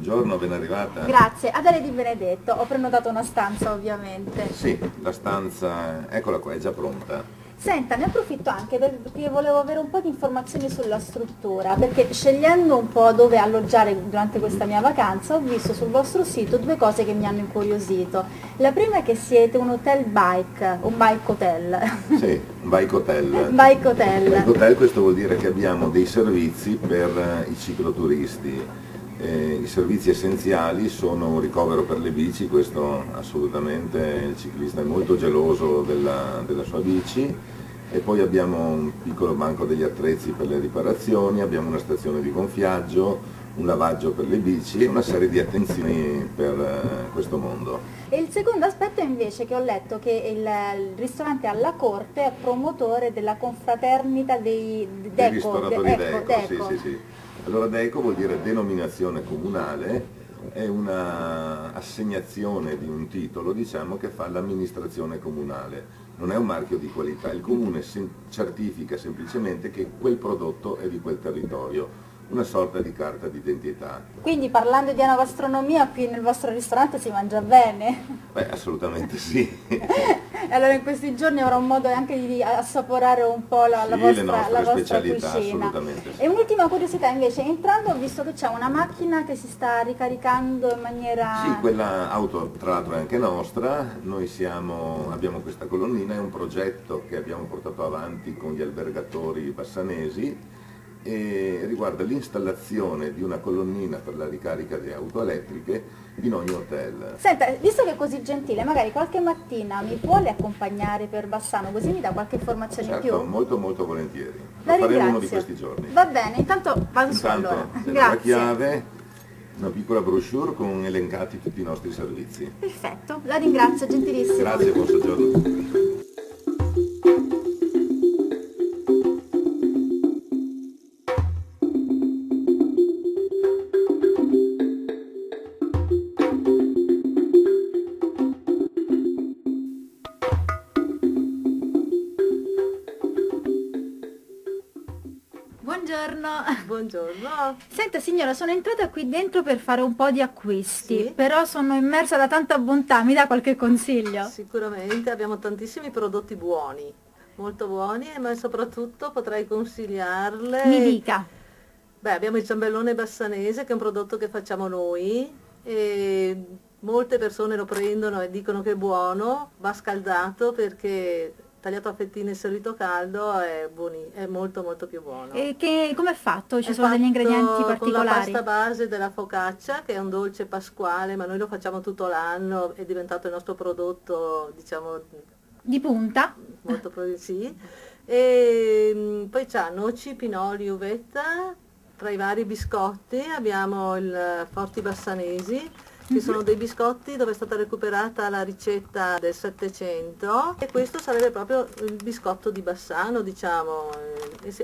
buongiorno, ben arrivata. Grazie, Adele Di Benedetto, ho prenotato una stanza ovviamente. Sì, la stanza, eccola qua, è già pronta. Senta, ne approfitto anche perché volevo avere un po' di informazioni sulla struttura, perché scegliendo un po' dove alloggiare durante questa mia vacanza ho visto sul vostro sito due cose che mi hanno incuriosito. La prima è che siete un hotel bike, un bike hotel. Sì, un bike hotel. Bike hotel. Bike hotel, questo vuol dire che abbiamo dei servizi per i cicloturisti. I servizi essenziali sono un ricovero per le bici, questo assolutamente, il ciclista è molto geloso della sua bici, e poi abbiamo un piccolo banco degli attrezzi per le riparazioni, abbiamo una stazione di gonfiaggio, un lavaggio per le bici e una serie di attenzioni per questo mondo. E il secondo aspetto è invece che ho letto che il ristorante alla corte è promotore della confraternita dei Dei ristoratori Deco. Sì. Allora Deco vuol dire denominazione comunale, è una assegnazione di un titolo, diciamo, che fa l'amministrazione comunale. Non è un marchio di qualità, il comune certifica semplicemente che quel prodotto è di quel territorio, una sorta di carta d'identità. Quindi parlando di enogastronomia, qui nel vostro ristorante si mangia bene? Beh, assolutamente sì. Allora in questi giorni avrò modo anche di assaporare un po' la vostra specialità, cucina. assolutamente sì. E un'ultima curiosità invece, entrando ho visto che c'è una macchina che si sta ricaricando in maniera... Sì, quella auto tra l'altro è anche nostra, noi abbiamo questa colonnina, è un progetto che abbiamo portato avanti con gli albergatori bassanesi, e riguarda l'installazione di una colonnina per la ricarica di auto elettriche in ogni hotel. Senta, visto che è così gentile, magari qualche mattina mi vuole accompagnare per Bassano, così mi dà qualche informazione in Certo, più? molto molto volentieri. La Lo faremo ringrazio. uno di questi giorni. Va bene, intanto vado su Intanto, allora. la Grazie. chiave, una piccola brochure con elencati tutti i nostri servizi. Perfetto, la ringrazio, gentilissimo. Grazie, buon soggiorno. Buongiorno. Buongiorno. Senta signora, sono entrata qui dentro per fare un po' di acquisti, Sì. però sono immersa da tanta bontà, mi dà qualche consiglio? Sicuramente abbiamo tantissimi prodotti buoni, molto buoni, ma soprattutto potrei consigliarle... Mi dica. Beh, abbiamo il ciambellone bassanese che è un prodotto che facciamo noi e molte persone lo prendono e dicono che è buono, va scaldato perché tagliato a fettine e servito caldo è molto molto più buono. E come è fatto? Ci È sono degli ingredienti fatto con la particolari? pasta base della focaccia, che è un dolce pasquale, ma noi lo facciamo tutto l'anno, è diventato il nostro prodotto, diciamo, Di punta? molto sì. E poi c'ha noci, pinoli, uvetta, tra i vari biscotti abbiamo il Forti Bassanesi, che sono dei biscotti dove è stata recuperata la ricetta del 700 e questo sarebbe proprio il biscotto di Bassano, diciamo,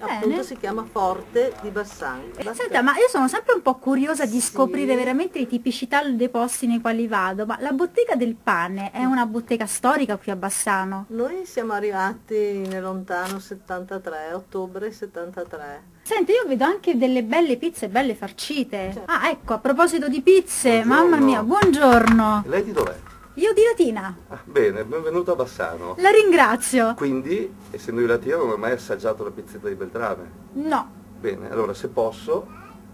appunto si chiama Forte di Bassano. Senta, ma io sono sempre un po' curiosa di scoprire veramente le tipicità dei posti nei quali vado, ma la bottega del pane è una bottega storica qui a Bassano? Noi siamo arrivati nel lontano 73, ottobre 73. Senti, io vedo anche delle belle pizze belle farcite. Certo. Ah, ecco, a proposito di pizze, Buongiorno. mamma mia, buongiorno. Lei di dov'è? Io di Latina. Ah, bene, benvenuto a Bassano. La ringrazio. Quindi, essendo di Latina, non ho mai assaggiato la pizzetta di Beltrame. No. Bene, allora se posso,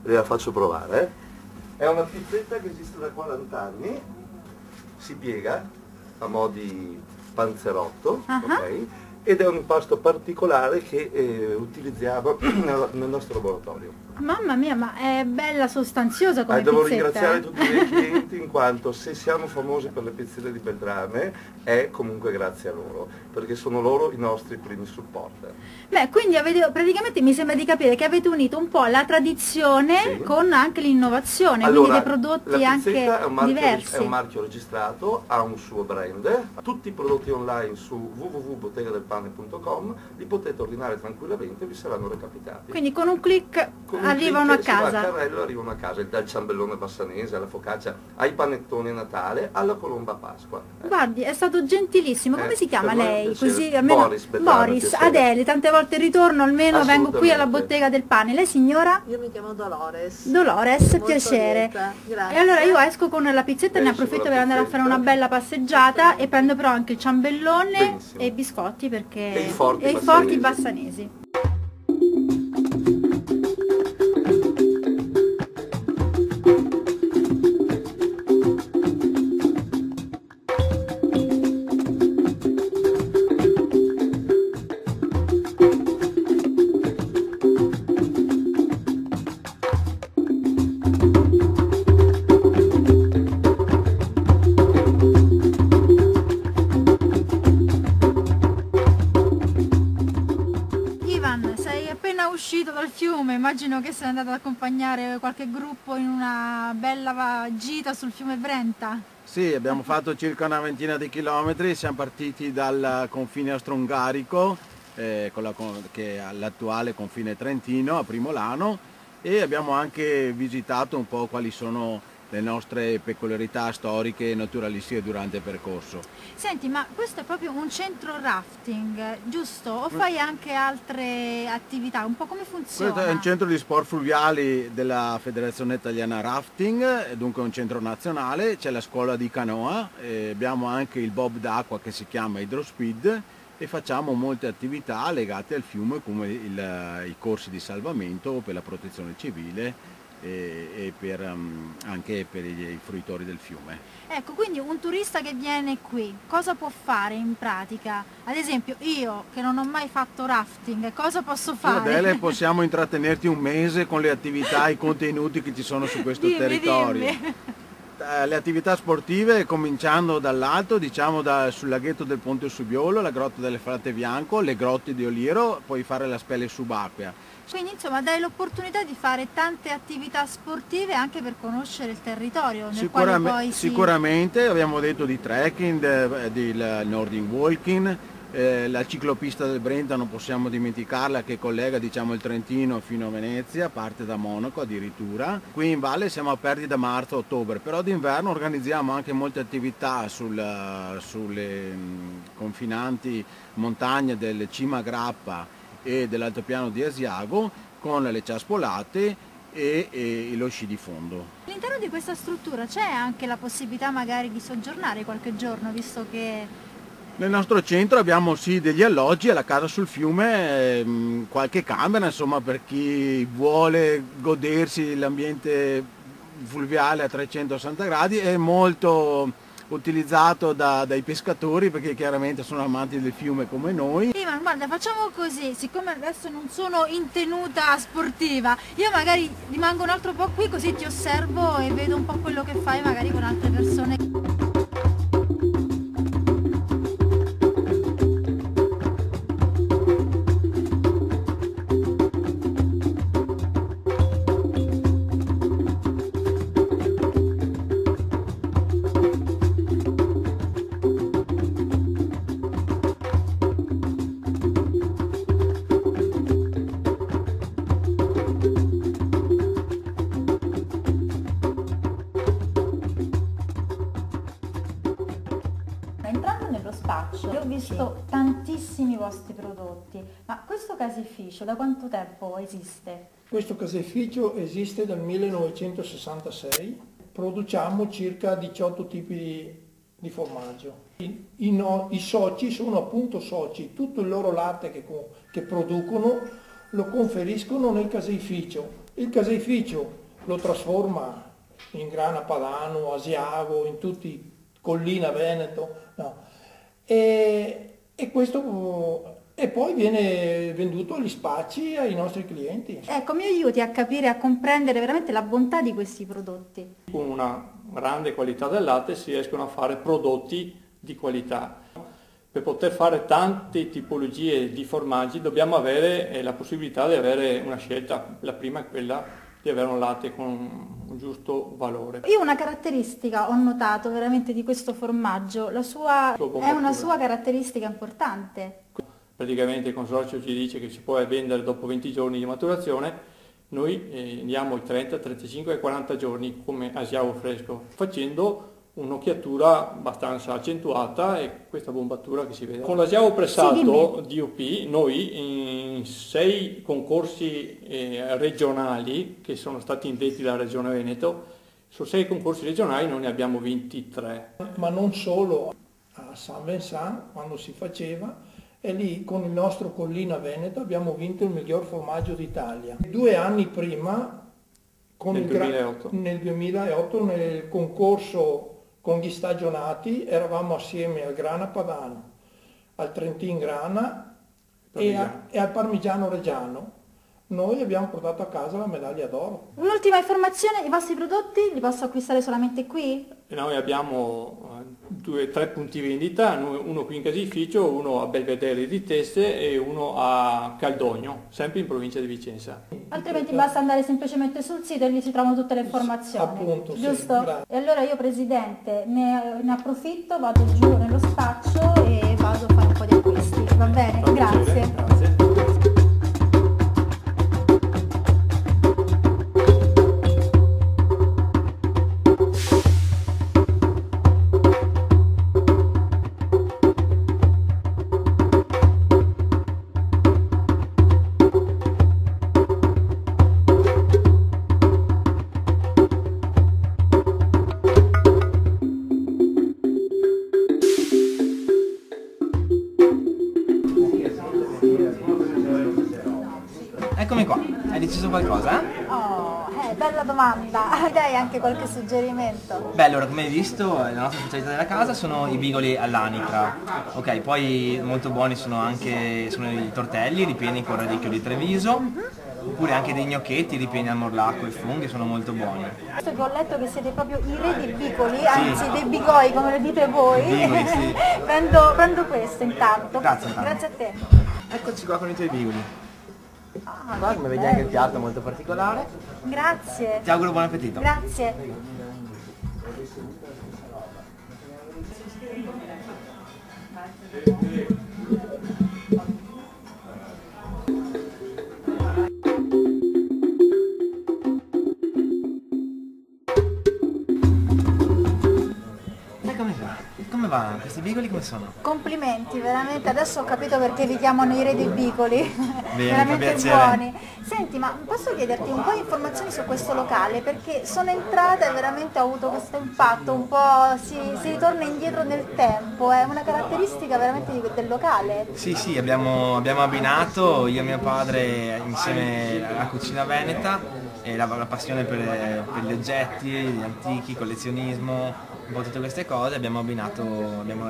le la faccio provare. È una pizzetta che esiste da 40 anni, si piega a mo' di panzerotto, ok? Ed è un impasto particolare che utilizziamo nel nostro laboratorio. Mamma mia, ma è bella sostanziosa come Devo pizzetta. ringraziare tutti i miei clienti in quanto se siamo famosi per le pizzette di Beltrame è comunque grazie a loro, perché sono loro i nostri primi supporter. Beh, quindi praticamente mi sembra di capire che avete unito un po' la tradizione Sì. con anche l'innovazione, quindi Allora, dei prodotti la anche pizzetta è diversi. è un marchio registrato, ha un suo brand, tutti i prodotti online su www.bottegadelpane.com li potete ordinare tranquillamente e vi saranno recapitati. Quindi con un click con un arrivano a clicker si va casa. carrello, arrivano a casa, dal ciambellone bassanese alla focaccia, ai panettoni a Natale, alla colomba a Pasqua. Guardi, è stato gentilissimo. Come si chiama per noi è un lei? piacere. Così almeno Boris, Bertrano, Boris, piacere. Adele, tante volte ritorno, almeno vengo qui alla Assolutamente. bottega del pane. Lei signora? Io mi chiamo Dolores. Dolores, Molto piacere. lieta, grazie. E allora io esco con la pizzetta e ne approfitto per andare a fare una bella passeggiata e prendo però anche il ciambellone Benissimo. e i biscotti perché E i forti e i forti bassanesi. bassanesi. Ivan, sei appena uscito dal fiume, immagino che sei andato ad accompagnare qualche gruppo in una bella gita sul fiume Brenta. Sì, abbiamo fatto circa una ventina di chilometri, siamo partiti dal confine austro-ungarico, che è l'attuale confine trentino, a Primolano, e abbiamo anche visitato un po' quali sono le nostre peculiarità storiche e naturalistiche durante il percorso. Senti, ma questo è proprio un centro rafting, giusto? O fai anche altre attività? Un po' come funziona? Questo è un centro di sport fluviali della Federazione Italiana Rafting, dunque un centro nazionale, c'è la scuola di canoa, abbiamo anche il bob d'acqua che si chiama Hydrospeed e facciamo molte attività legate al fiume come i corsi di salvamento per la protezione civile e anche per i fruitori del fiume. Ecco, quindi un turista che viene qui, cosa può fare in pratica? Ad esempio io che non ho mai fatto rafting, cosa posso fare? Adele, possiamo intrattenerti un mese con le attività e i contenuti che ci sono su questo Dimmi, territorio. dimmi. Le attività sportive cominciando dall'alto, diciamo sul laghetto del Ponte Subiolo, la grotta delle Frate Bianco, le grotte di Oliero, puoi fare la spele subacquea. Quindi insomma dai l'opportunità di fare tante attività sportive anche per conoscere il territorio nel quale poi Sicuramente, abbiamo detto di trekking, di Nordic walking, la ciclopista del Brenta non possiamo dimenticarla che collega diciamo il Trentino fino a Venezia, parte da Monaco addirittura. Qui in valle siamo aperti da marzo a ottobre, però d'inverno organizziamo anche molte attività sulle confinanti montagne del Cima Grappa e dell'altopiano di Asiago con le ciaspolate e lo sci di fondo. All'interno di questa struttura c'è anche la possibilità magari di soggiornare qualche giorno, visto che Nel nostro centro abbiamo sì degli alloggi, alla casa sul fiume, qualche camera insomma per chi vuole godersi l'ambiente fluviale a 360 gradi, è molto utilizzato dai pescatori perché chiaramente sono amanti del fiume come noi. Ivan, guarda, facciamo così, siccome adesso non sono in tenuta sportiva, io magari rimango un altro po' qui così ti osservo e vedo un po' quello che fai magari con altre persone. Entrando nello spaccio, ho visto tantissimi vostri prodotti, ma questo caseificio da quanto tempo esiste? Questo caseificio esiste dal 1966, produciamo circa 18 tipi di formaggio. I soci sono appunto soci, tutto il loro latte che producono lo conferiscono nel caseificio. Il caseificio lo trasforma in Grana Padano, Asiago, in tutti, Collina Veneto, no. E poi viene venduto agli spacci ai nostri clienti. Ecco, mi aiuti a capire, a comprendere veramente la bontà di questi prodotti. Con una grande qualità del latte si riescono a fare prodotti di qualità. Per poter fare tante tipologie di formaggi dobbiamo avere la possibilità di avere una scelta. La prima è quella di avere un latte con un giusto valore. Io una caratteristica ho notato veramente di questo formaggio, è una sua caratteristica importante. Praticamente il consorzio ci dice che si può vendere dopo 20 giorni di maturazione noi andiamo i 30, 35 e 40 giorni come asiago fresco, facendo un'occhiatura abbastanza accentuata e questa bombatura che si vede. Con l'asiago pressato DOP noi in 6 concorsi regionali che sono stati indetti dalla Regione Veneto, su 6 concorsi regionali noi ne abbiamo vinti 3. Ma non solo, a San Vincent quando si faceva, e lì con il nostro Collina Veneto abbiamo vinto il miglior formaggio d'Italia. 2 anni prima, nel 2008, nel concorso con gli stagionati, eravamo assieme al Grana Padano, al Trentin Grana e al Parmigiano Reggiano. Noi abbiamo portato a casa la medaglia d'oro. Un'ultima informazione, i vostri prodotti li posso acquistare solamente qui? Noi abbiamo 3 punti vendita, uno qui in caseificio, uno a Belvedere di Teste e uno a Caldogno, sempre in provincia di Vicenza. Altrimenti basta andare semplicemente sul sito e lì si trovano tutte le informazioni. Appunto, giusto? Sì, e allora io Presidente ne approfitto, vado giù nello spaccio e vado a fare un po' di acquisti. Va bene? Grazie. Grazie. Eccomi qua, hai deciso qualcosa? Oh, bella domanda. Dai anche qualche suggerimento. Beh, allora come hai visto la nostra specialità della casa sono i bigoli all'anitra. Ok, poi molto buoni sono i tortelli ripieni con radicchio di Treviso, oppure anche dei gnocchetti ripieni al morlacco e funghi, sono molto buoni. Visto che ho letto che siete proprio i re dei bicoli, anzi dei bigoi come lo dite voi, Bigoli, sì. prendo questo intanto. Grazie. Grazie a te. Eccoci qua con i tuoi bigoli. Ah, Qua come vedi anche il piatto è molto particolare. grazie. Ti auguro buon appetito. Grazie. Eccomi qua. Come va? Questi bigoli come sono? Complimenti, veramente, adesso ho capito perché li chiamano i re dei bicoli, Bene, veramente fa piacere. buoni. Senti, ma posso chiederti un po' di informazioni su questo locale? Perché sono entrata e veramente ho avuto questo impatto, un po' si ritorna indietro nel tempo, è una caratteristica veramente del locale. Sì, abbiamo abbinato io e mio padre insieme alla cucina veneta e la passione per gli oggetti, gli antichi, collezionismo, un po' tutte queste cose, abbiamo abbinato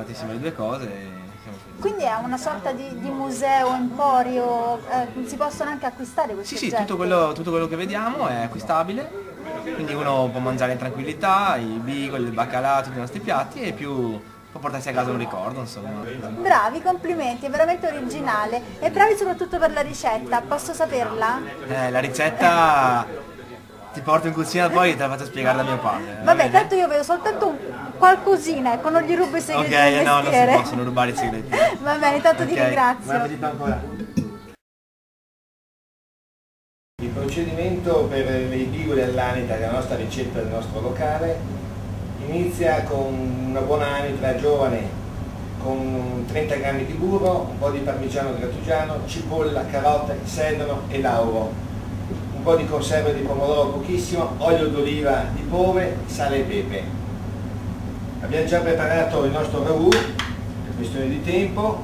insieme le due cose e siamo felici. Quindi è una sorta di museo, emporio, si possono anche acquistare questi Sì, oggetti? tutto quello che vediamo è acquistabile, quindi uno può mangiare in tranquillità, i bigoli, il baccalà, tutti i nostri piatti e più può portarsi a casa un ricordo, insomma. Bravi, complimenti, è veramente originale e bravi soprattutto per la ricetta, posso saperla? La ricetta ti porto in cucina poi te la faccio spiegare da mio padre. Vabbè, bene? tanto io vedo soltanto qualcosina, ecco, non gli rubo i segreti del Ok, no, non si mestiere. possono rubare i segreti. Va bene, tanto ti Ok, buon ringrazio. appetito ancora. Il procedimento per i bigoli all'anitra, che è la nostra ricetta del nostro locale, inizia con una buona anitra giovane, con 30 grammi di burro, un po' di parmigiano grattugiano, cipolla, carote, sedano e lauro, un po' di conserve di pomodoro pochissimo, olio d'oliva di pove, sale e pepe. Abbiamo già preparato il nostro ragù, è questione di tempo,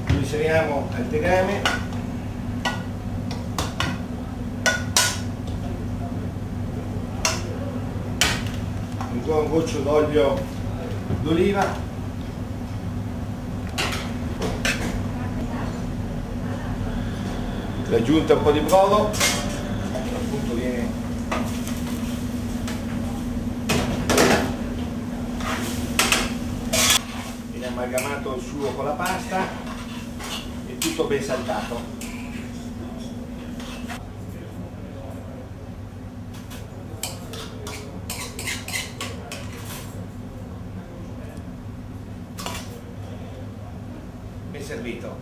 lo inseriamo al tegame. Un goccio d'olio d'oliva, l'aggiunta un po' di brodo, appunto viene amalgamato il sugo con la pasta e tutto ben saltato. Ben servito.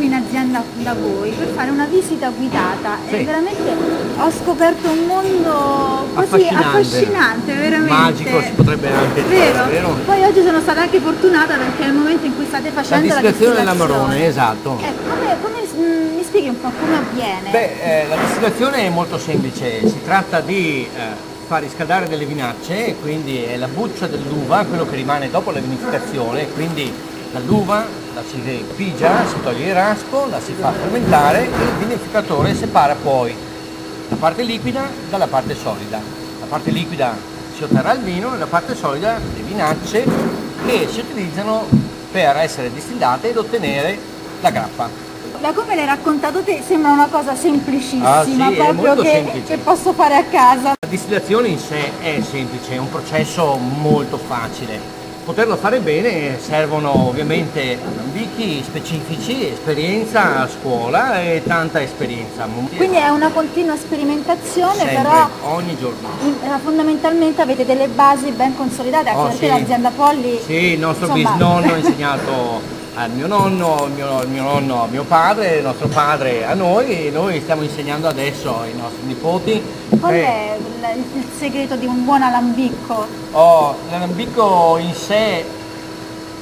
in azienda da voi per fare una visita guidata Sì. e veramente ho scoperto un mondo così affascinante, veramente. Magico si potrebbe anche dire, vero? Poi oggi sono stata anche fortunata perché è il momento in cui state facendo la distillazione distillazione. dell'Amarone, esatto. Mi spieghi un po' come avviene? La distillazione è molto semplice, si tratta di far riscaldare delle vinacce, quindi è la buccia dell'uva, quello che rimane dopo la vinificazione, quindi l'uva la si pigia, si toglie il raspo, la si fa fermentare e il vinificatore separa poi la parte liquida dalla parte solida. La parte liquida si otterrà il vino e la parte solida le vinacce che si utilizzano per essere distillate ed ottenere la grappa. Da come l'hai raccontato te sembra una cosa semplicissima, sì, proprio che posso fare a casa. La distillazione in sé è semplice, è un processo molto facile. Poterlo fare bene servono ovviamente alambichi specifici, esperienza a scuola e tanta esperienza. Quindi è una continua sperimentazione, sempre, però ogni giorno. Fondamentalmente avete delle basi ben consolidate, anche perché l'azienda Polli... Sì, il nostro bisnonno ha insegnato al mio nonno, il mio nonno a mio padre, il nostro padre a noi e noi stiamo insegnando adesso ai nostri nipoti. Qual è il segreto di un buon alambicco? L'alambicco in sé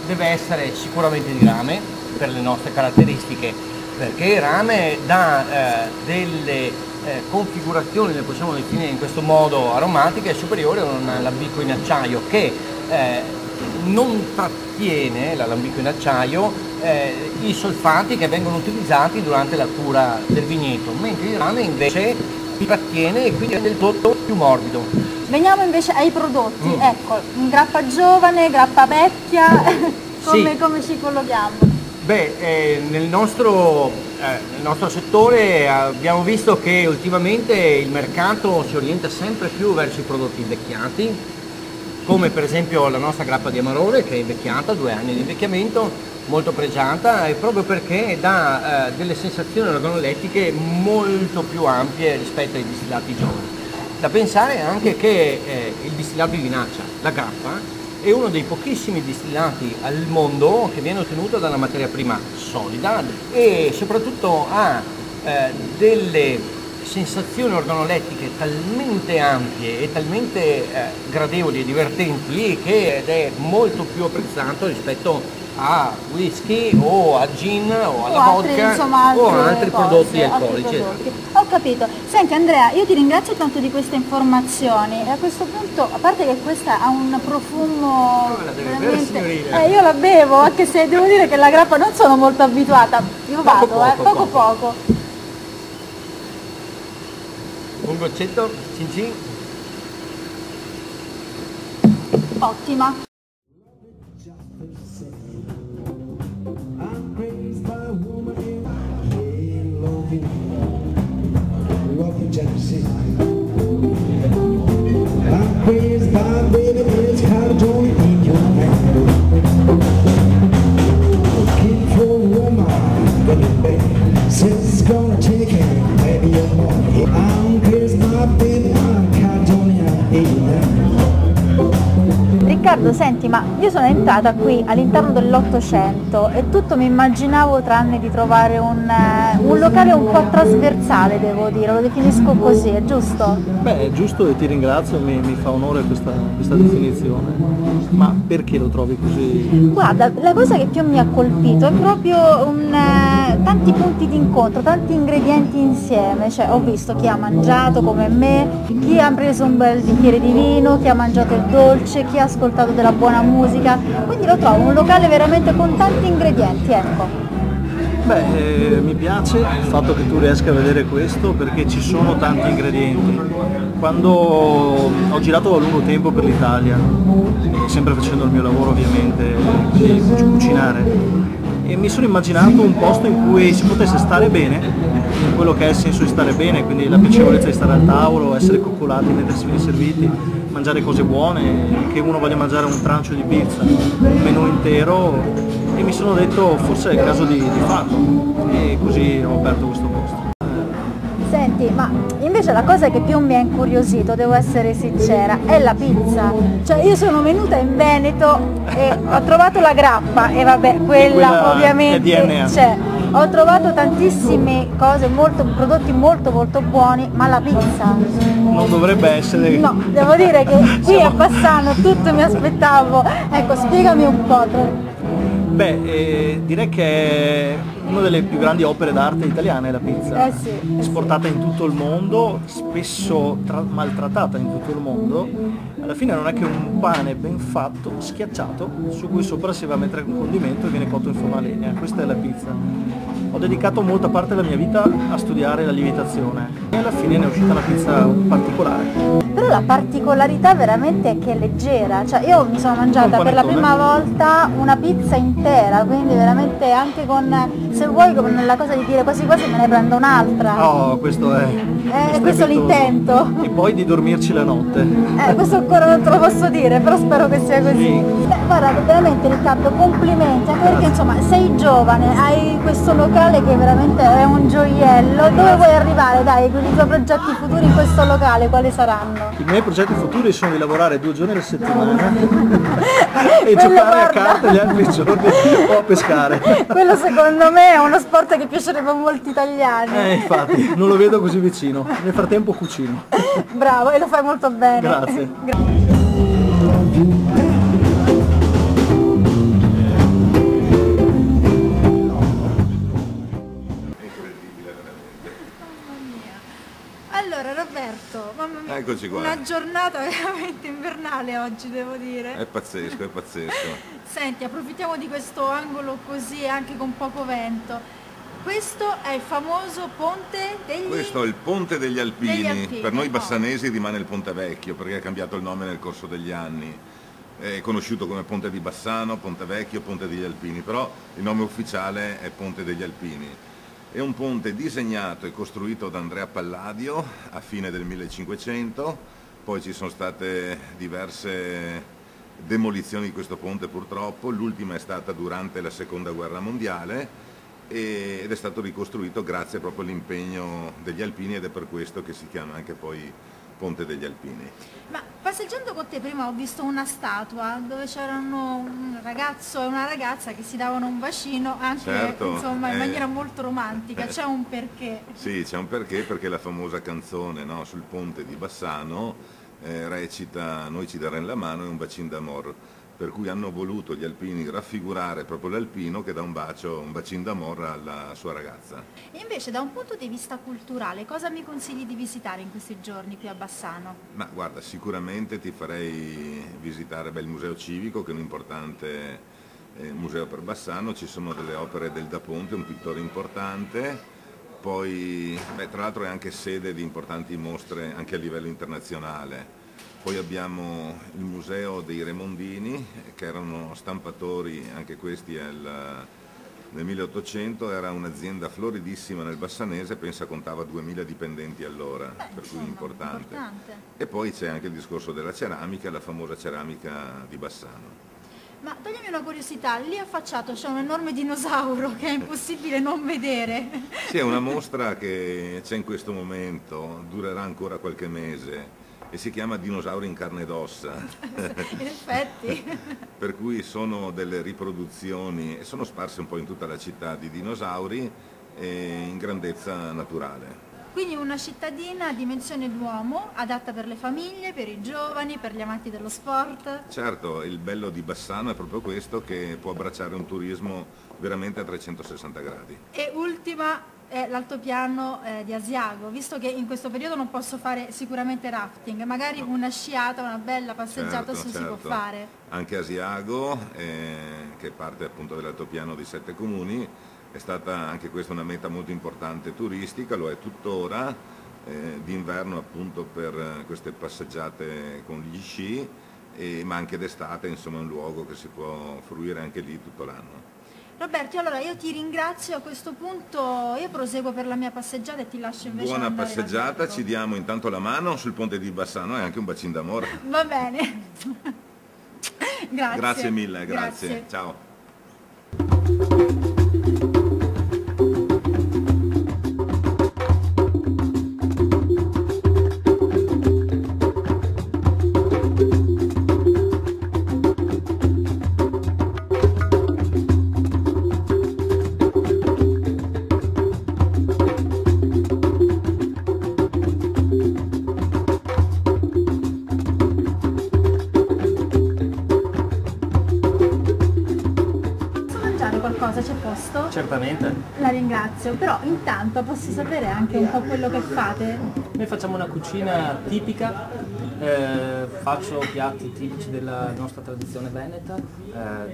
deve essere sicuramente di rame per le nostre caratteristiche, perché il rame dà delle configurazioni, le possiamo definire in questo modo, aromatiche superiori a un alambicco in acciaio che non trattiene, l'alambicco in acciaio, i solfati che vengono utilizzati durante la cura del vigneto, mentre il rame invece trattiene e quindi rende il prodotto più morbido. Veniamo invece ai prodotti, ecco, grappa giovane, grappa vecchia, come ci collochiamo? Nel nostro settore abbiamo visto che ultimamente il mercato si orienta sempre più verso i prodotti invecchiati, come per esempio la nostra grappa di Amarone che è invecchiata, 2 anni di invecchiamento, molto pregiata, e proprio perché dà delle sensazioni organolettiche molto più ampie rispetto ai distillati giovani. Da pensare anche che il distillato di vinaccia, la grappa, è uno dei pochissimi distillati al mondo che viene ottenuto dalla materia prima solida e soprattutto ha delle sensazioni organolettiche talmente ampie e talmente gradevoli e divertenti ed è molto più apprezzato rispetto a whisky o a gin o alla vodka o a altri prodotti alcolici. Ho capito. Senti Andrea, io ti ringrazio tanto di queste informazioni e a questo punto, a parte che questa ha un profumo veramente... io la bevo, anche se devo dire che la grappa non sono molto abituata. Io vado, poco. Un goccetto, cin cin. Ottima. Riccardo, senti, ma io sono entrata qui all'interno dell'Ottocento e tutto mi immaginavo tranne di trovare un locale un po' trasversale, devo dire, lo definisco così, è giusto? Beh, è giusto e ti ringrazio, mi fa onore questa definizione. Ma perché lo trovi così? Guarda, la cosa che più mi ha colpito è proprio tanti punti di incontro, tanti ingredienti insieme, cioè ho visto chi ha mangiato come me, chi ha preso un bel bicchiere di vino, chi ha mangiato il dolce, chi ha ascoltato della buona musica, quindi lo trovo un locale veramente con tanti ingredienti, ecco. Beh, mi piace il fatto che tu riesca a vedere questo perché ci sono tanti ingredienti. Quando ho girato a lungo tempo per l'Italia, sempre facendo il mio lavoro ovviamente, quindi cucinare, e mi sono immaginato un posto in cui si potesse stare bene, in quello che è il senso di stare bene, quindi la piacevolezza di stare al tavolo, essere coccolati mentre si viene serviti, mangiare cose buone, che uno voglia mangiare un trancio di pizza, un menù intero, e mi sono detto forse è il caso di farlo, e così ho aperto questo posto. Senti, ma invece la cosa che più mi ha incuriosito, devo essere sincera, è la pizza. Cioè io sono venuta in Veneto e ho trovato la grappa e vabbè, quella ovviamente c'è. Ho trovato tantissime cose, prodotti molto buoni, ma la pizza Non dovrebbe essere... no, devo dire che qui a Bassano tutto mi aspettavo. Ecco, spiegami un po'. Beh, direi che è una delle più grandi opere d'arte italiane la pizza. Sì. Esportata in tutto il mondo, spesso maltrattata in tutto il mondo. Alla fine non è che un pane ben fatto, schiacciato, su cui sopra si va a mettere un condimento e viene cotto in forno a legna. Questa è la pizza. Ho dedicato molta parte della mia vita a studiare la lievitazione e alla fine ne è uscita una pizza particolare. Però la particolarità veramente è che è leggera, cioè io mi sono mangiata per la prima volta una pizza intera, quindi veramente anche con, se vuoi, con la cosa di dire quasi quasi me ne prendo un'altra. Oh, questo è questo è l'intento. E poi di dormirci la notte. Questo ancora non te lo posso dire, però spero che sia così. Sì. Guarda, veramente Riccardo, complimenti, anche perché insomma sei giovane, hai questo locale che veramente è un gioiello. Dove vuoi arrivare? Dai, con i tuoi progetti futuri in questo locale, quali saranno? I miei progetti futuri sono di lavorare 2 giorni alla settimana e giocare a carte gli altri giorni o a pescare. Quello secondo me è uno sport che piacerebbe a molti italiani. Infatti, non lo vedo così vicino. Nel frattempo cucino. Bravo, e lo fai molto bene. Grazie. Allora Roberto, mamma mia, Eccoci qua. una giornata veramente invernale oggi, devo dire. È pazzesco, è pazzesco. Senti, approfittiamo di questo angolo così, anche con poco vento. Questo è il famoso ponte degli... Questo è il Ponte degli Alpini. Degli Alpini, Per noi oh. bassanesi rimane il Ponte Vecchio perché ha cambiato il nome nel corso degli anni. È conosciuto come Ponte di Bassano, Ponte Vecchio, Ponte degli Alpini, però il nome ufficiale è Ponte degli Alpini. È un ponte disegnato e costruito da Andrea Palladio a fine del 1500, poi ci sono state diverse demolizioni di questo ponte purtroppo, l'ultima è stata durante la Seconda Guerra Mondiale ed è stato ricostruito grazie proprio all'impegno degli alpini ed è per questo che si chiama anche poi Ponte degli Alpini. Ma passeggiando con te prima ho visto una statua dove c'erano un ragazzo e una ragazza che si davano un bacino anche Certo, insomma in maniera molto romantica, c'è un perché? Sì, c'è un perché la famosa canzone, no, sul ponte di Bassano recita "Noi ci daremo la mano" e un bacin d'amor, per cui hanno voluto gli alpini raffigurare proprio l'alpino che dà un bacin d'amor alla sua ragazza. E invece da un punto di vista culturale cosa mi consigli di visitare in questi giorni qui a Bassano? Ma guarda, sicuramente ti farei visitare il Museo Civico, che è un importante museo per Bassano, ci sono delle opere del Da Ponte, un pittore importante, poi tra l'altro è anche sede di importanti mostre anche a livello internazionale. Poi abbiamo il Museo dei Remondini, che erano stampatori, anche questi nel 1800, era un'azienda floridissima nel Bassanese, pensa contava 2000 dipendenti allora, per cui importante. E poi c'è anche il discorso della ceramica, la famosa ceramica di Bassano. Ma toglimi una curiosità, lì affacciato c'è un enorme dinosauro che è impossibile non vedere. Sì, è una mostra che c'è in questo momento, durerà ancora qualche mese. E si chiama Dinosauri in carne ed ossa. In effetti. Per cui sono delle riproduzioni, e sono sparse un po' in tutta la città, di dinosauri in grandezza naturale. Quindi una cittadina a dimensione d'uomo, adatta per le famiglie, per i giovani, per gli amanti dello sport. Certo, il bello di Bassano è proprio questo, che può abbracciare un turismo veramente a 360 gradi. E ultima è l'altopiano di Asiago, visto che in questo periodo non posso fare sicuramente rafting, magari una sciata, una bella passeggiata Certo. si può fare. Anche Asiago, che è parte appunto dell'altopiano di 7 comuni, è stata anche questa una meta molto importante turistica, lo è tuttora, d'inverno appunto per queste passeggiate con gli sci, ma anche d'estate, insomma è un luogo che si può fruire anche lì tutto l'anno. Roberto, allora io ti ringrazio, a questo punto io proseguo per la mia passeggiata e ti lascio invece Buona andare passeggiata, ci diamo intanto la mano sul ponte di Bassano e anche un bacin d'amore. Va bene. Grazie. Grazie mille, grazie. Ciao. mangiare qualcosa? C'è posto? Certamente. La ringrazio, però intanto posso sapere anche un po' quello che fate? Noi facciamo una cucina tipica, faccio piatti tipici della nostra tradizione veneta,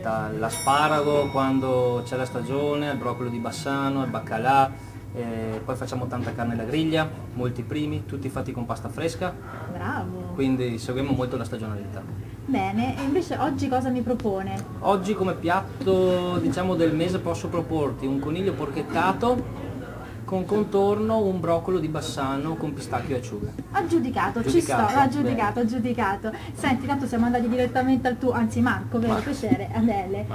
dall'asparago quando c'è la stagione, al broccolo di Bassano, al baccalà, poi facciamo tanta carne alla griglia, molti primi, tutti fatti con pasta fresca. Bravo! Quindi seguiamo molto la stagionalità. Bene, e invece oggi cosa mi propone? Oggi come piatto diciamo del mese posso proporti un coniglio porchettato con contorno un broccolo di Bassano con pistacchio e acciughe. Aggiudicato, ci sto, aggiudicato, aggiudicato. Senti, tanto siamo andati direttamente al tuo, anzi Marco, vero? Piacere, Adele.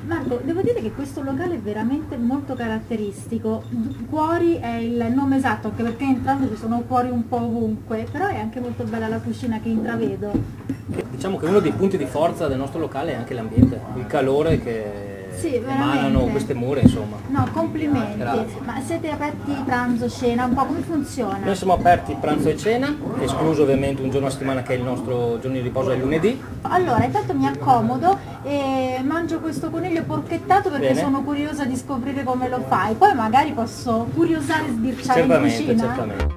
Marco, devo dire che questo locale è veramente molto caratteristico. Cuori è il nome esatto, anche perché entrando ci sono cuori un po' ovunque, però è anche molto bella la cucina che intravedo. Diciamo che uno dei punti di forza del nostro locale è anche l'ambiente, il calore che emanano queste mura, insomma. No, complimenti. Grazie. Ma siete aperti pranzo, cena, un po' come funziona? Noi siamo aperti pranzo e cena, escluso ovviamente un giorno a settimana che è il nostro giorno di riposo, è il lunedì. Allora, intanto mi accomodo e mangio questo coniglio porchettato perché sono curiosa di scoprire come lo fai. Poi magari posso curiosare e sbirciare in cucina. Certamente.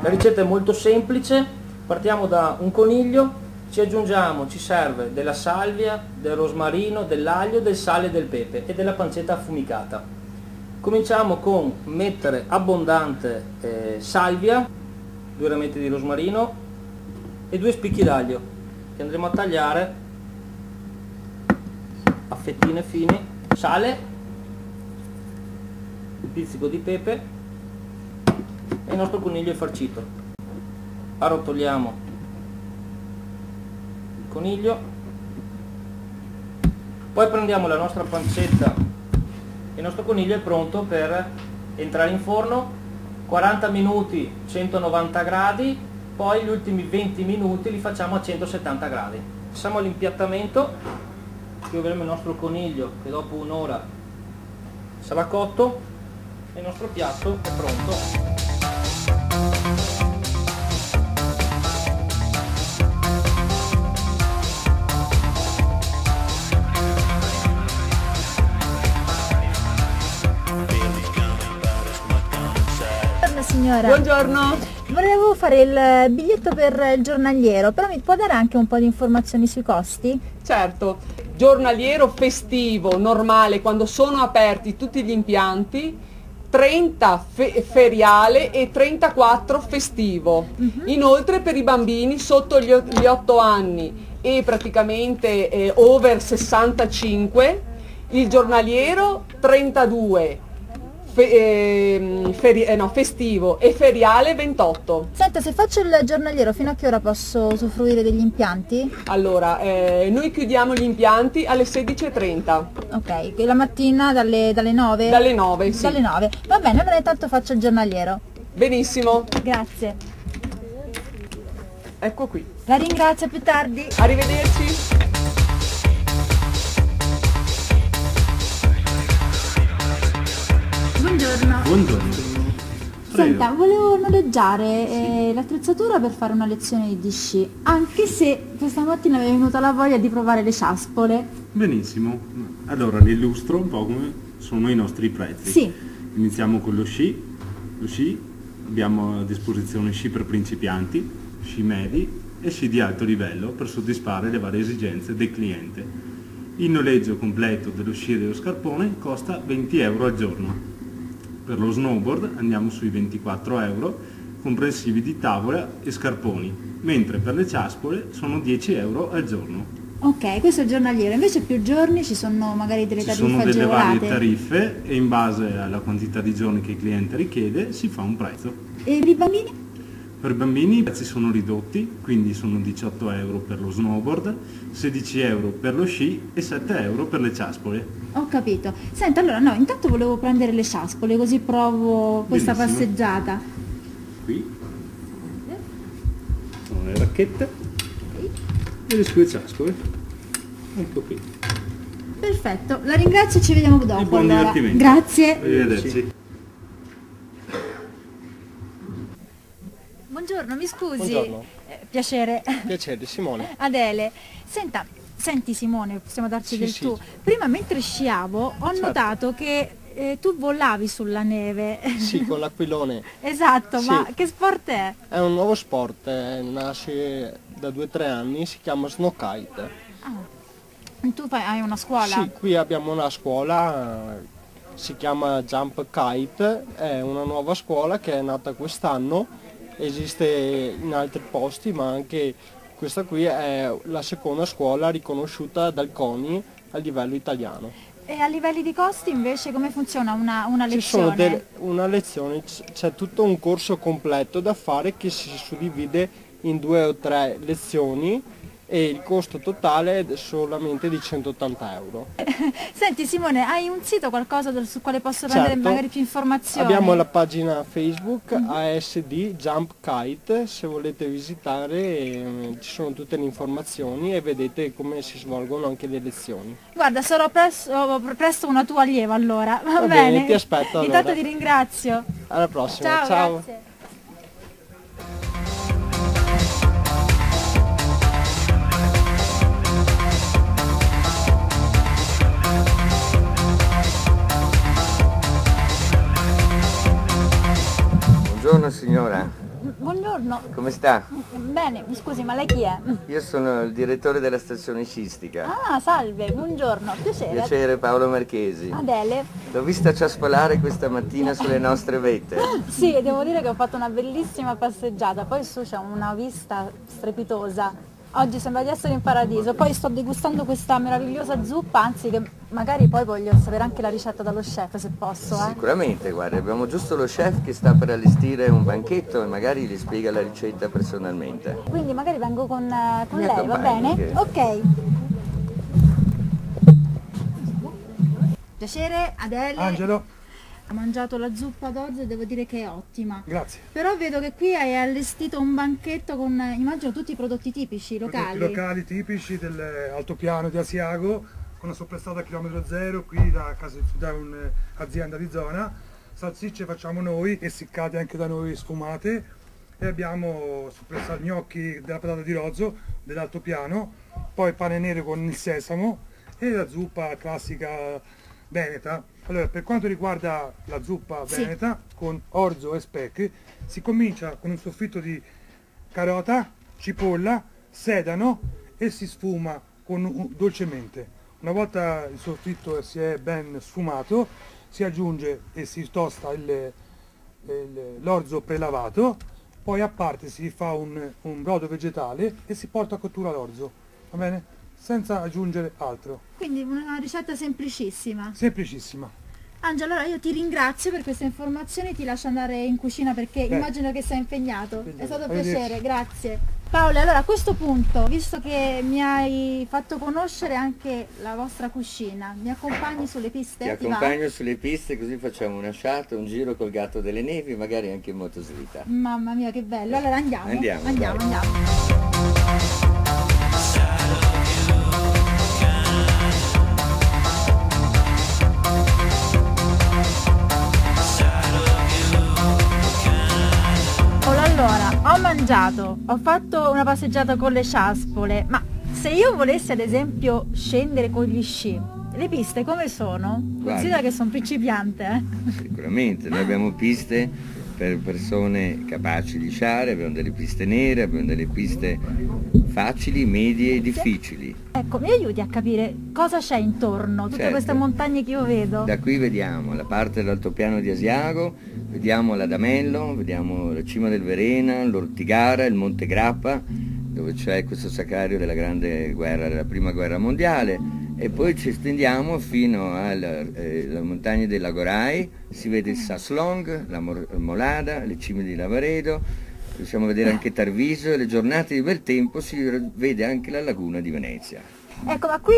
La ricetta è molto semplice, partiamo da un coniglio, ci serve della salvia, del rosmarino, dell'aglio, del sale e del pepe e della pancetta affumicata. Cominciamo con mettere abbondante salvia, 2 rametti di rosmarino e 2 spicchi d'aglio che andremo a tagliare a fettine fini, sale, un pizzico di pepe e il nostro coniglio è farcito. Arrotoliamo coniglio, poi prendiamo la nostra pancetta e il nostro coniglio è pronto per entrare in forno, 40 minuti 190 gradi, poi gli ultimi 20 minuti li facciamo a 170 gradi. Passiamo all'impiattamento, qui avremo il nostro coniglio che dopo un'ora sarà cotto e il nostro piatto è pronto. Signora. Buongiorno. Volevo fare il biglietto per il giornaliero, però mi può dare anche un po' di informazioni sui costi? Certo, giornaliero festivo, normale, quando sono aperti tutti gli impianti, 30 feriale e 34 festivo. Inoltre per i bambini sotto gli 8 anni e praticamente over 65, il giornaliero 32. Festivo e feriale 28. Senta, se faccio il giornaliero fino a che ora posso usufruire degli impianti? Allora, noi chiudiamo gli impianti alle 16:30. Ok, la mattina dalle 9? Dalle 9, sì. Dalle 9. Va bene, allora intanto faccio il giornaliero. Benissimo. Grazie. Ecco qui. La ringrazio, più tardi. Arrivederci. Buongiorno. Buongiorno. Senta, volevo noleggiare l'attrezzatura per fare una lezione di sci, anche se questa mattina mi è venuta la voglia di provare le ciaspole. Benissimo. Allora le illustro un po' come sono i nostri prezzi. Sì. Iniziamo con lo sci. Lo sci abbiamo a disposizione sci per principianti, sci medi e sci di alto livello per soddisfare le varie esigenze del cliente. Il noleggio completo dello sci e dello scarpone costa 20 euro al giorno. Per lo snowboard andiamo sui 24 euro, comprensivi di tavola e scarponi, mentre per le ciaspole sono 10 euro al giorno. Ok, questo è il giornaliero, invece più giorni ci sono magari delle tariffe agevolate? Ci sono delle varie tariffe e in base alla quantità di giorni che il cliente richiede si fa un prezzo. E per i bambini? Per i bambini i prezzi sono ridotti, quindi sono 18 euro per lo snowboard, 16 euro per lo sci e 7 euro per le ciaspole. Ho capito. Senta, allora no, intanto volevo prendere le ciaspole così provo questa Benissimo. passeggiata. Qui sono le racchette e le sue ciaspole. Ecco qui. Perfetto, la ringrazio e ci vediamo dopo. E buon allora. divertimento. Grazie. Arrivederci. Buongiorno, mi scusi. Buongiorno. Piacere. Piacere, Simone. Adele. Senta, Senti Simone, possiamo darci Sì, del sì. tu. Prima mentre sciavo ho Certo. notato che tu volavi sulla neve. Sì, con l'aquilone. Esatto, Sì. ma che sport è? È un nuovo sport, nasce da 2 o 3 anni, si chiama snow kite. Tu hai una scuola? Sì, qui abbiamo una scuola, si chiama Jump Kite, è una nuova scuola che è nata quest'anno, esiste in altri posti, ma anche questa qui è la seconda scuola riconosciuta dal CONI a livello italiano. E a livelli di costi invece come funziona una Ci sono lezione? una lezione, c'è tutto un corso completo da fare che si suddivide in 2 o 3 lezioni e il costo totale è solamente di 180 euro. Senti Simone, hai un sito, qualcosa su quale posso prendere Certo. magari più informazioni? Abbiamo la pagina Facebook ASD Jump Kite, se volete visitare ci sono tutte le informazioni e vedete come si svolgono anche le lezioni. Guarda, sarò presto una tua allieva allora, va Va bene? bene, ti aspetto allora. Intanto ti ringrazio. Alla prossima, Ciao, ciao. grazie. Buongiorno signora, Buongiorno. come sta? Bene, mi scusi, ma lei chi è? Io sono il direttore della stazione sciistica. Ah, salve, buongiorno, piacere. Piacere, Paolo Marchesi. Adele. L'ho vista ciaspolare questa mattina sulle nostre vette. Sì, devo dire che ho fatto una bellissima passeggiata, poi su c'è una vista strepitosa. Oggi sembra di essere in paradiso, poi sto degustando questa meravigliosa zuppa, anzi che magari poi voglio sapere anche la ricetta dallo chef se posso. Sicuramente, guarda, abbiamo giusto lo chef che sta per allestire un banchetto e magari gli spiega la ricetta personalmente. Quindi magari vengo con Mi lei, va accompagni, bene? che- Ok. Piacere, Adele. Angelo, Ho mangiato la zuppa d'orzo e devo dire che è ottima. grazie. Però vedo che qui hai allestito un banchetto con, immagino, tutti i prodotti tipici locali. Prodotti locali tipici dell'altopiano di Asiago, con una soppressata a chilometro zero, qui da un'azienda di zona. Salsicce facciamo noi, essiccate anche da noi sfumate. E abbiamo soppressati gnocchi della patata di rozzo dell'altopiano, poi pane nero con il sesamo e la zuppa classica veneta. Allora, per quanto riguarda la zuppa Sì. veneta con orzo e speck, si comincia con un soffritto di carota, cipolla, sedano e si sfuma dolcemente. Una volta il soffritto si è ben sfumato, si aggiunge e si tosta l'orzo prelavato, poi a parte si fa un brodo vegetale e si porta a cottura l'orzo, va bene? Senza aggiungere altro. Quindi una ricetta semplicissima. Semplicissima. Angelo, allora io ti ringrazio per queste informazioni, ti lascio andare in cucina perché Beh. immagino che sei impegnato. È stato un piacere, Arrivederci. grazie. Paolo, allora a questo punto, visto che mi hai fatto conoscere anche la vostra cucina, mi accompagni sulle piste? Ti Ti va? accompagno sulle piste così facciamo una sciata, un giro col gatto delle nevi, magari anche in motoslitta. Mamma mia, che bello. Allora andiamo. Andiamo, Andiamo, dai. andiamo. Allora, ho mangiato, ho fatto una passeggiata con le ciaspole, ma se io volessi ad esempio scendere con gli sci, le piste come sono? Considera che sono principiante, eh? Sicuramente, noi abbiamo piste per persone capaci di sciare, abbiamo delle piste nere, abbiamo delle piste facili, medie e difficili. Ecco, mi aiuti a capire cosa c'è intorno, tutte Certo. queste montagne che io vedo? Da qui vediamo la parte dell'altopiano di Asiago, vediamo l'Adamello, vediamo la cima del Verena, l'Ortigara, il Monte Grappa, dove c'è questo sacrario della grande guerra, della prima guerra mondiale, e poi ci estendiamo fino alle montagne del Lagorai, si vede il Saslong, la Molada, le cime di Lavaredo, riusciamo a vedere anche Tarviso e le giornate di bel tempo si vede anche la laguna di Venezia. Ecco, ma qui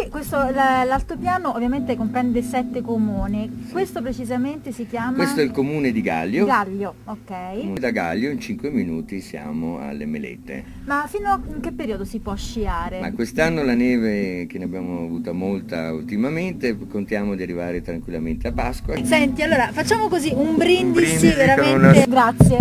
l'altopiano ovviamente comprende 7 comuni, questo precisamente si chiama? Questo è il comune di Gaglio. Gaglio, ok. Da Gaglio in 5 minuti siamo alle Melette. Ma fino a che periodo si può sciare? Ma quest'anno la neve, che ne abbiamo avuta molta ultimamente, contiamo di arrivare tranquillamente a Pasqua. Senti, allora facciamo così un brindisi brindisi con veramente. una- Grazie.